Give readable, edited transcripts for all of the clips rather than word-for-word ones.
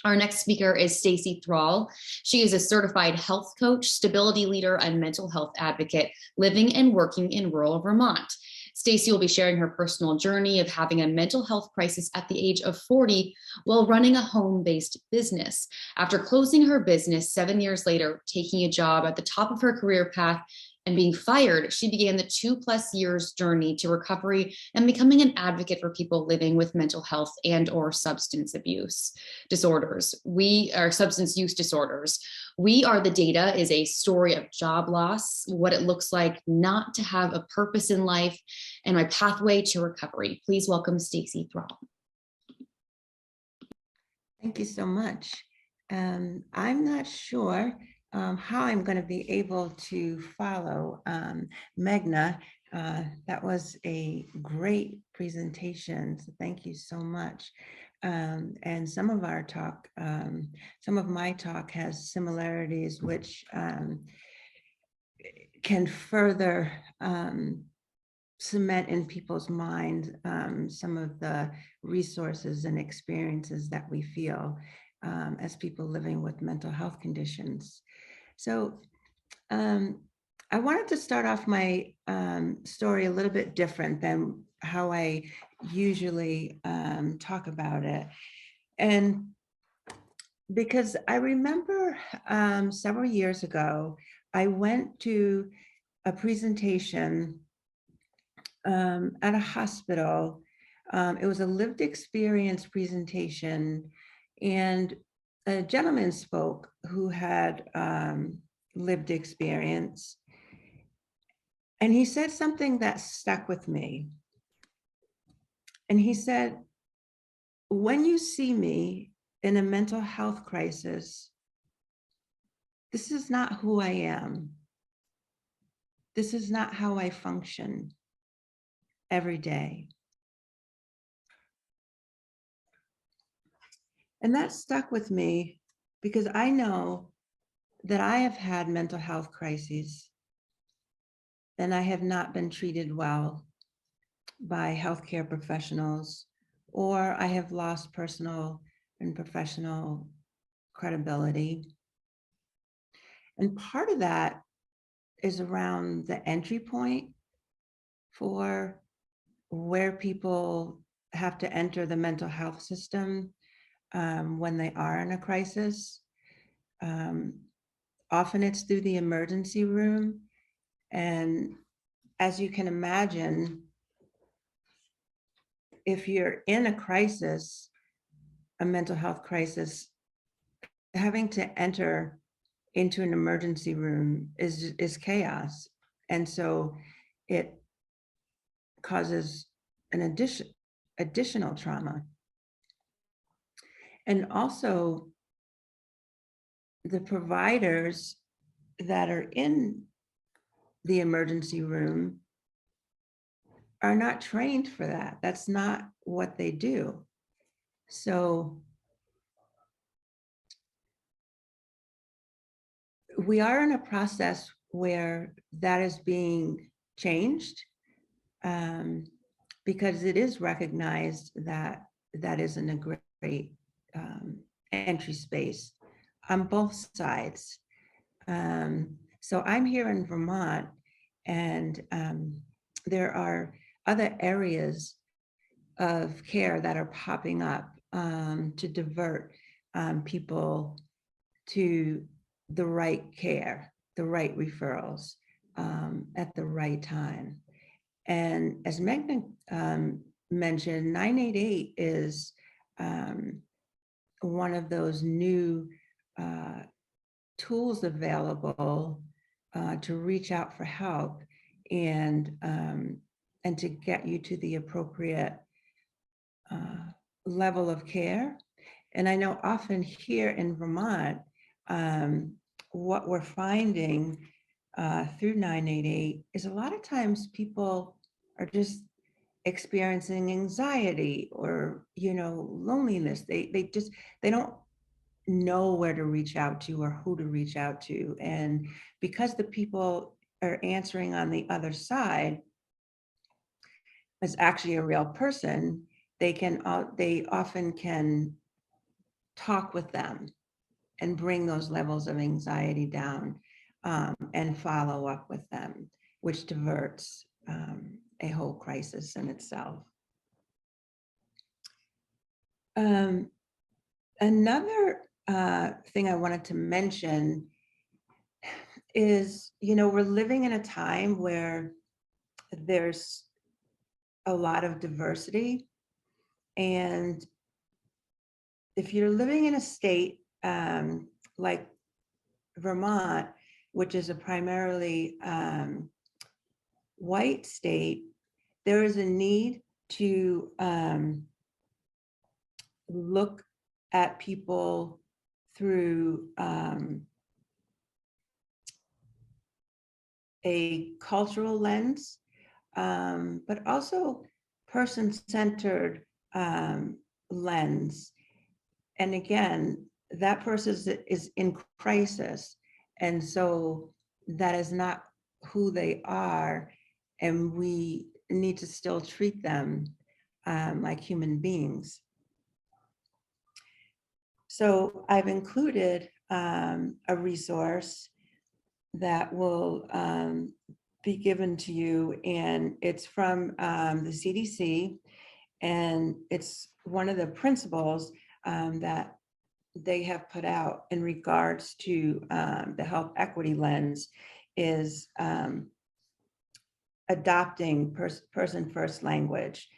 Our next speaker is Stacy Thrall. She is a certified health coach, stability leader, and mental health advocate living and working in rural Vermont. Stacy will be sharing her personal journey of having a mental health crisis at the age of 40 while running a home-based business. After closing her business 7 years later, taking a job at the top of her career path, and being fired, she began the 2+ years journey to recovery and becoming an advocate for people living with mental health and or substance abuse disorders. We are substance use disorders. We Are the Data is a story of job loss, what it looks like not to have a purpose in life, and my pathway to recovery. Please welcome Stacy Thrall. Thank you so much. I'm not sure how I'm going to be able to follow Meghna. That was a great presentation, so thank you so much. And some of our talk, some of my talk has similarities which can further cement in people's minds some of the resources and experiences that we feel as people living with mental health conditions. So I wanted to start off my story a little bit different than how I usually talk about it. And because I remember several years ago, I went to a presentation at a hospital. It was a lived experience presentation, and a gentleman spoke who had lived experience. And he said something that stuck with me. And he said, when you see me in a mental health crisis, this is not who I am. This is not how I function every day. And that stuck with me because I know that I have had mental health crises and I have not been treated well by healthcare professionals, or I have lost personal and professional credibility. And part of that is around the entry point for where people have to enter the mental health system when they are in a crisis. Often it's through the emergency room. And as you can imagine, if you're in a crisis, a mental health crisis, having to enter into an emergency room is chaos. And so it causes an additional trauma. And also the providers that are in the emergency room are not trained for that. That's not what they do. So we are in a process where that is being changed because it is recognized that that isn't a great entry space on both sides. So I'm here in Vermont, and there are other areas of care that are popping up to divert people to the right care, the right referrals at the right time. And as Meghna mentioned, 988 is one of those new tools available to reach out for help and to get you to the appropriate level of care. And I know often here in Vermont, what we're finding through 988 is a lot of times people are just experiencing anxiety or, loneliness. They don't know where to reach out to or who to reach out to. And because the people are answering on the other side is actually a real person, they often can talk with them and bring those levels of anxiety down, and follow up with them, which diverts a whole crisis in itself. Another thing I wanted to mention is, we're living in a time where there's a lot of diversity. And if you're living in a state like Vermont, which is a primarily white state, there is a need to look at people through a cultural lens, but also person-centered lens. And again, that person is in crisis. And so that is not who they are. And we need to still treat them like human beings. So I've included a resource that will be given to you, and it's from the CDC, and it's one of the principles that they have put out in regards to the health equity lens is adopting person first language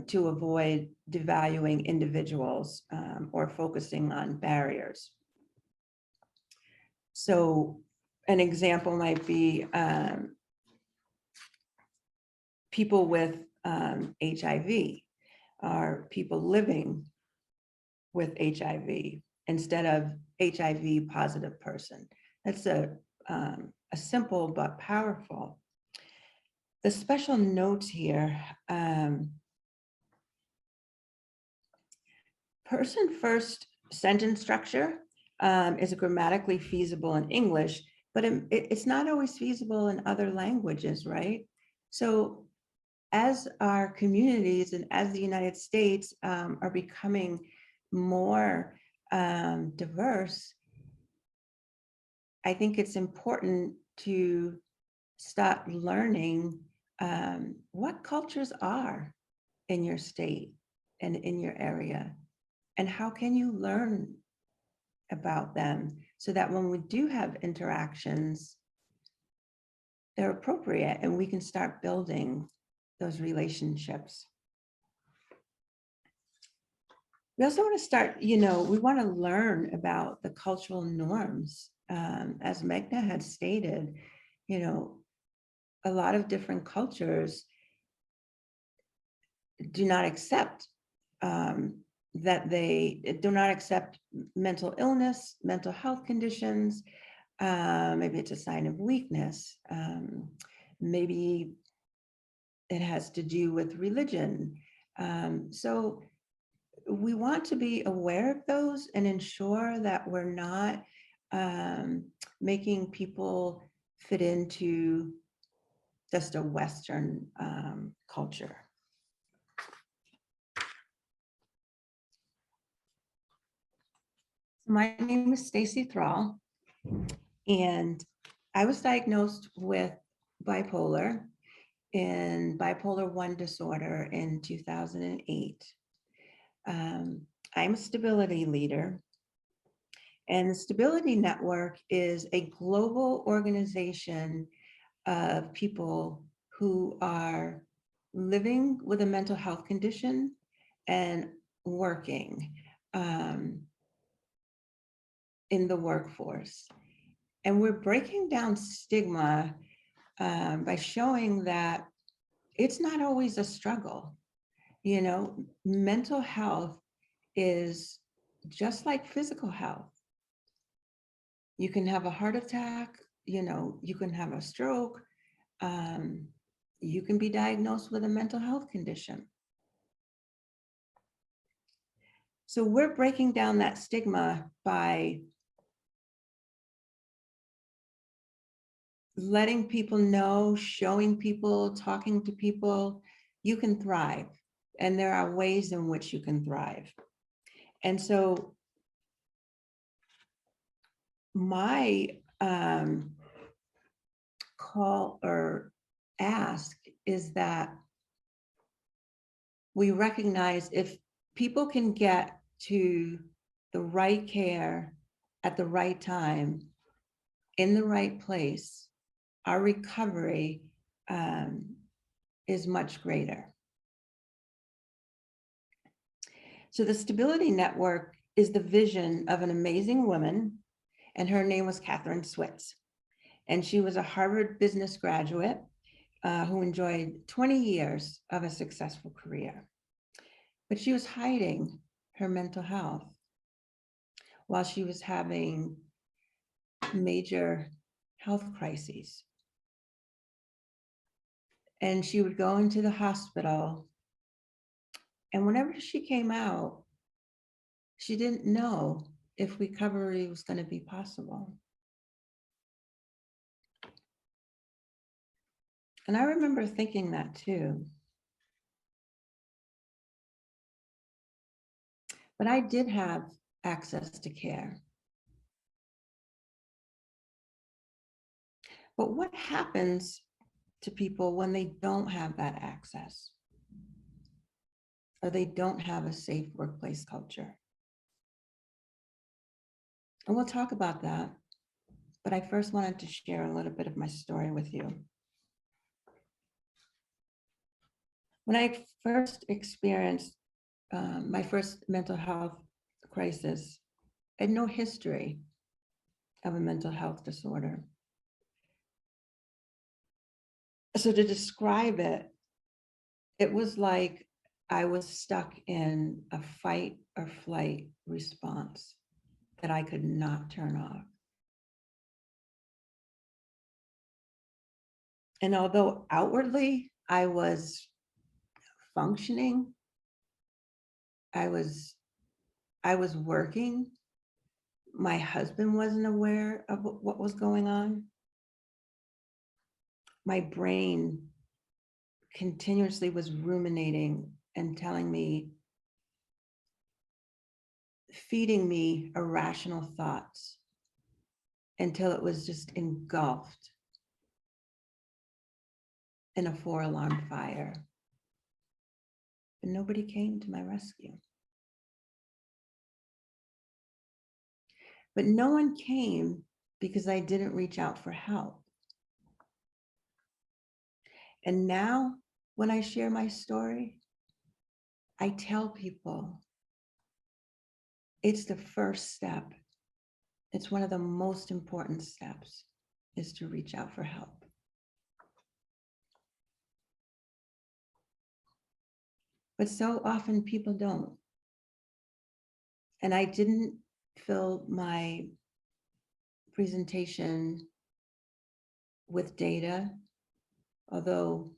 to avoid devaluing individuals or focusing on barriers. So an example might be people with HIV or people living with HIV instead of HIV positive person. That's a simple but powerful. The special notes here, person first sentence structure is grammatically feasible in English, but it's not always feasible in other languages, right? So as our communities and as the United States are becoming more diverse, I think it's important to start learning what cultures are in your state and in your area, and how can you learn about them so that when we do have interactions, they're appropriate and we can start building those relationships. We also want to start, we want to learn about the cultural norms. As Meghna had stated, a lot of different cultures do not accept mental illness, mental health conditions. Maybe it's a sign of weakness. Maybe it has to do with religion. So we want to be aware of those and ensure that we're not making people fit into just a Western culture. My name is Stacy Thrall, and I was diagnosed with bipolar and bipolar 1 disorder in 2008. I'm a stability leader, and the Stability Network is a global organization of people who are living with a mental health condition and working in the workforce. And we're breaking down stigma by showing that it's not always a struggle. Mental health is just like physical health. You can have a heart attack, you can have a stroke, you can be diagnosed with a mental health condition. So we're breaking down that stigma by letting people know, showing people, talking to people, you can thrive. And there are ways in which you can thrive. And so my call or ask is that we recognize if people can get to the right care at the right time, in the right place, our recovery is much greater. So the Stability Network is the vision of an amazing woman, and her name was Catherine Switz. And she was a Harvard business graduate who enjoyed 20 years of a successful career. But she was hiding her mental health while she was having major health crises. And she would go into the hospital, and whenever she came out, she didn't know if recovery was going to be possible. And I remember thinking that too. But I did have access to care. But what happens to people when they don't have that access, or they don't have a safe workplace culture? And we'll talk about that. But I first wanted to share a little bit of my story with you. When I first experienced my first mental health crisis, I had no history of a mental health disorder. So to describe it, it was like I was stuck in a fight or flight response that I could not turn off. And although outwardly I was functioning, I was working, my husband wasn't aware of what was going on. My brain continuously was ruminating and telling me, feeding me irrational thoughts until it was just engulfed in a 4-alarm fire. But nobody came to my rescue. But no one came because I didn't reach out for help. And now when I share my story, I tell people it's the first step. It's one of the most important steps, is to reach out for help. But so often people don't. And I didn't fill my presentation with data, although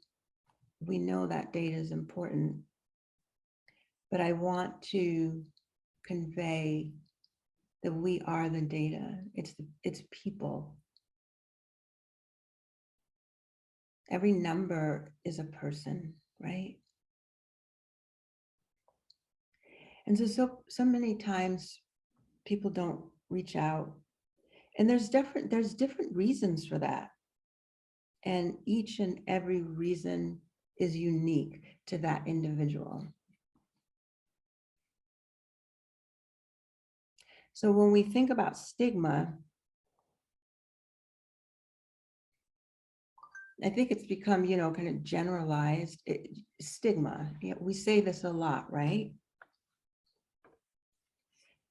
we know that data is important. But I want to convey that we are the data. It's people. Every number is a person, right? And so many times people don't reach out, and there's different reasons for that. And each and every reason is unique to that individual. So when we think about stigma, I think it's become, kind of generalized. Stigma, we say this a lot, right?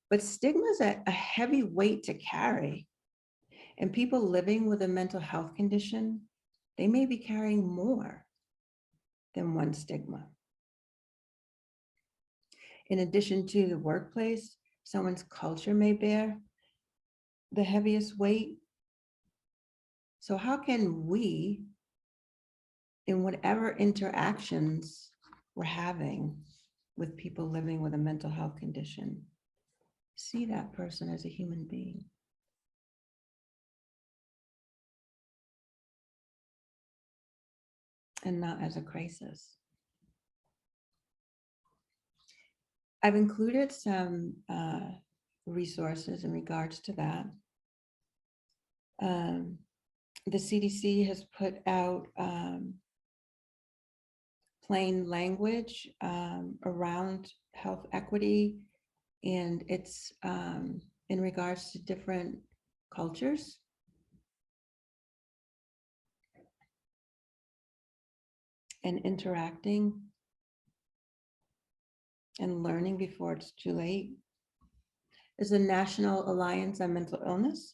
But stigma is a heavy weight to carry. And people living with a mental health condition, they may be carrying more than one stigma. In addition to the workplace, someone's culture may bear the heaviest weight. So how can we, in whatever interactions we're having with people living with a mental health condition, see that person as a human being? And not as a crisis. I've included some resources in regards to that. The CDC has put out plain language around health equity, and it's in regards to different cultures. And interacting and learning before it's too late. There's a National Alliance on Mental Illness.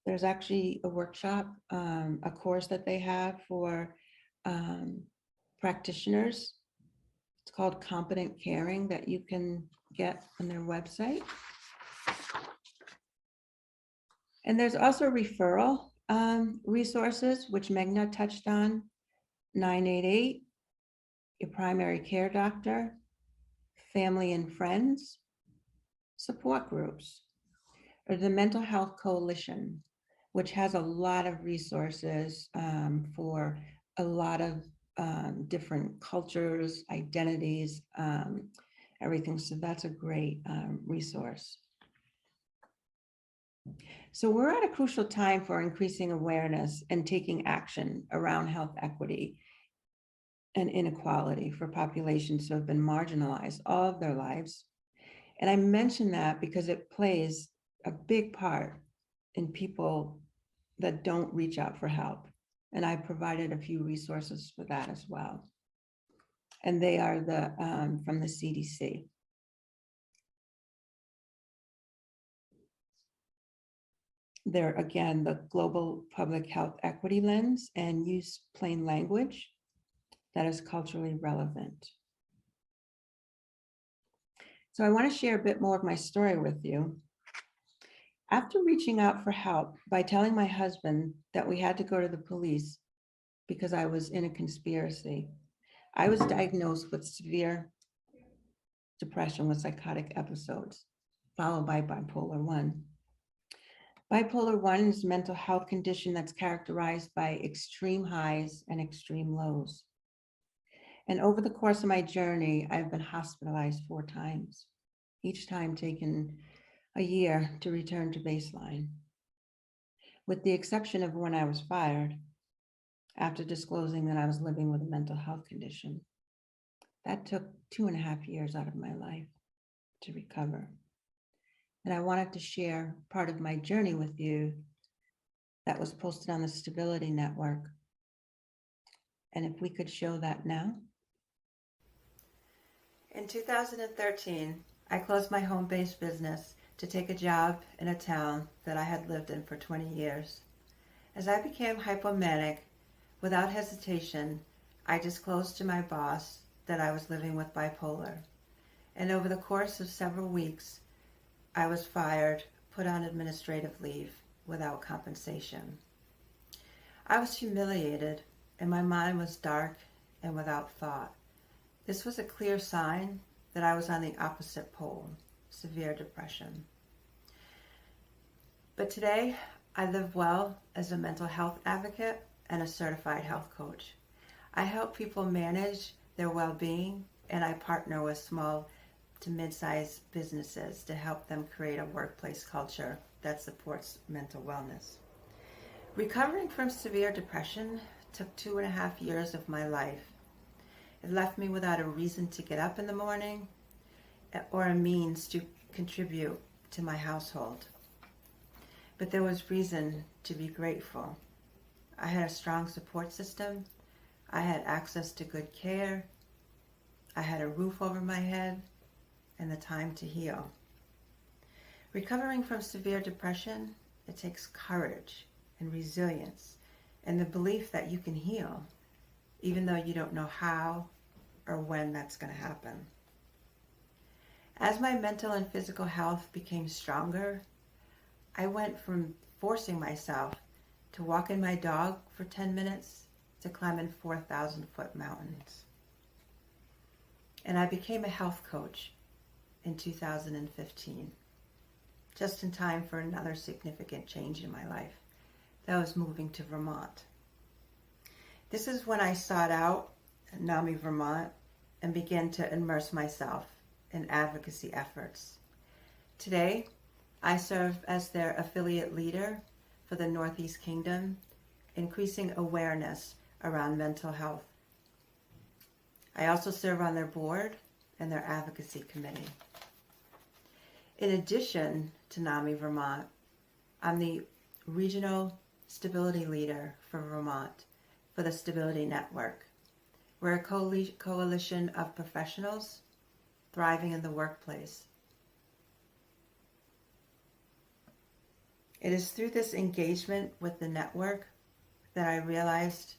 There's actually a workshop, a course that they have for practitioners. It's called Competent Caring that you can get on their website. And there's also referral resources, which Meghna touched on, 988, your primary care doctor, family and friends, support groups, or the Mental Health Coalition, which has a lot of resources for a lot of different cultures, identities, everything. So that's a great resource. So we're at a crucial time for increasing awareness and taking action around health equity and inequality for populations who have been marginalized all of their lives. And I mention that because it plays a big part in people that don't reach out for help. And I provided a few resources for that as well. And they are from the CDC. They're, again, the Global Public Health Equity Lens, and use plain language that is culturally relevant. So I want to share a bit more of my story with you. After reaching out for help by telling my husband that we had to go to the police because I was in a conspiracy, I was diagnosed with severe depression with psychotic episodes, followed by bipolar 1. Bipolar 1 is a mental health condition that's characterized by extreme highs and extreme lows. And over the course of my journey, I've been hospitalized 4 times, each time taking a year to return to baseline, with the exception of when I was fired after disclosing that I was living with a mental health condition. That took 2.5 years out of my life to recover. And I wanted to share part of my journey with you that was posted on the Stability Network. And if we could show that now. In 2013, I closed my home-based business to take a job in a town that I had lived in for 20 years. As I became hypomanic, without hesitation, I disclosed to my boss that I was living with bipolar. And over the course of several weeks, I was fired, put on administrative leave without compensation. I was humiliated, and my mind was dark and without thought. This was a clear sign that I was on the opposite pole, severe depression. But today, I live well as a mental health advocate and a certified health coach. I help people manage their well-being, and I partner with small to mid-sized businesses to help them create a workplace culture that supports mental wellness. Recovering from severe depression took 2.5 years of my life. It left me without a reason to get up in the morning or a means to contribute to my household. But there was reason to be grateful. I had a strong support system. I had access to good care. I had a roof over my head and the time to heal. Recovering from severe depression, it takes courage and resilience and the belief that you can heal, even though you don't know how or when that's going to happen. As my mental and physical health became stronger, I went from forcing myself to walking my dog for 10 minutes to climbing 4,000-foot mountains. And I became a health coach in 2015, just in time for another significant change in my life. That was moving to Vermont. This is when I sought out NAMI Vermont and began to immerse myself in advocacy efforts. Today, I serve as their affiliate leader for the Northeast Kingdom, increasing awareness around mental health. I also serve on their board and their advocacy committee. In addition to NAMI Vermont, I'm the regional stability leader for Vermont for the Stability Network. We're a coalition of professionals thriving in the workplace. It is through this engagement with the network that I realized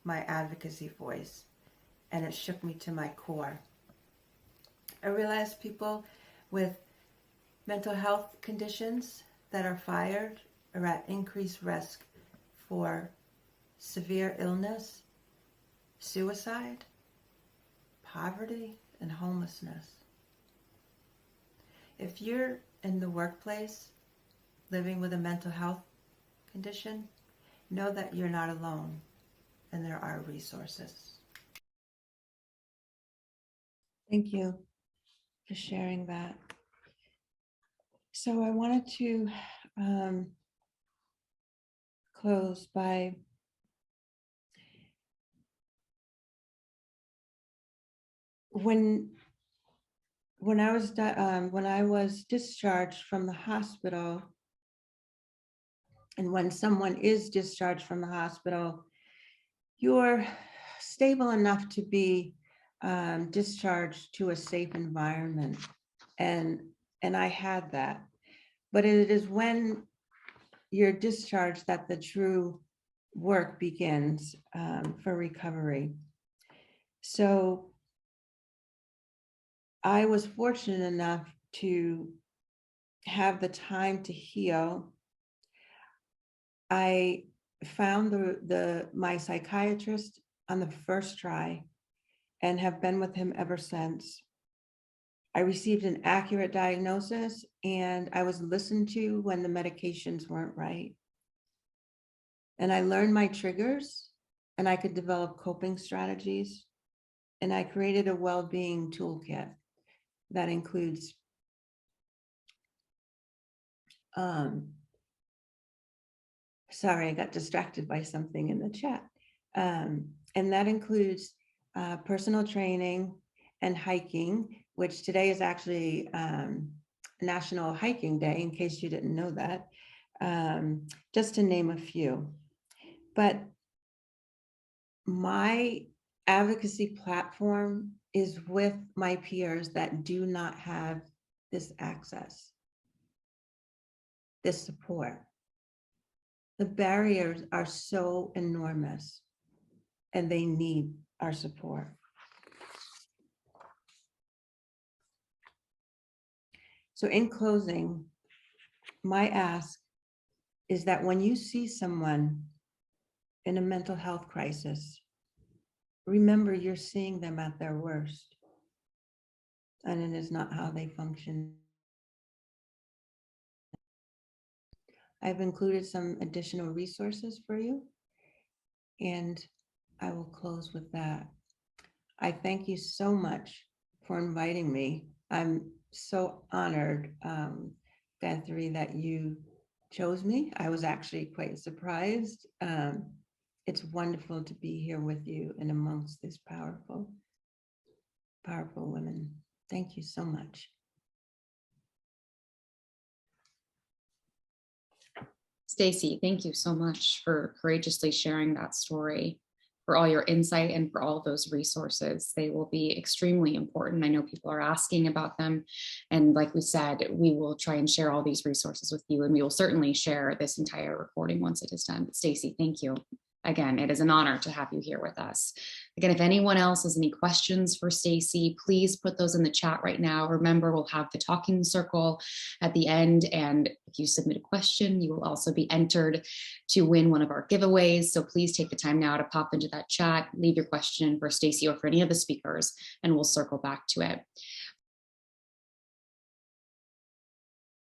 my advocacy voice, and it shook me to my core. I realized people with mental health conditions that are fired are at increased risk for severe illness, suicide, poverty, and homelessness. If you're in the workplace living with a mental health condition, know that you're not alone and there are resources. Thank you for sharing that. So I wanted to close by when I was discharged from the hospital, and when someone is discharged from the hospital, you're stable enough to be discharged to a safe environment, and I had that. But it is when you're discharged that the true work begins for recovery. So I was fortunate enough to have the time to heal. I found my psychiatrist on the first try and have been with him ever since. I received an accurate diagnosis and I was listened to when the medications weren't right. And I learned my triggers and I could develop coping strategies. And I created a well-being toolkit that includes sorry, I got distracted by something in the chat. And that includes personal training and hiking, which today is actually National Hiking Day, in case you didn't know that, just to name a few. But my advocacy platform is with my peers that do not have this access, this support. The barriers are so enormous and they need our support. So in closing, my ask is that when you see someone in a mental health crisis, remember you're seeing them at their worst, and it is not how they function. I've included some additional resources for you, and I will close with that. I thank you so much for inviting me. I'm so honored, Guthrie, that you chose me. I was actually quite surprised. It's wonderful to be here with you and amongst these powerful, powerful women. Thank you so much. Stacy, thank you so much for courageously sharing that story, for all your insight and for all those resources. They will be extremely important. I know people are asking about them. And like we said, we will try and share all these resources with you, and we will certainly share this entire recording once it is done. But Stacy, thank you. Again, it is an honor to have you here with us. Again, if anyone else has any questions for Stacy, please put those in the chat right now. Remember, we'll have the talking circle at the end. And if you submit a question, you will also be entered to win one of our giveaways. So please take the time now to pop into that chat, leave your question for Stacy or for any of the speakers, and we'll circle back to it.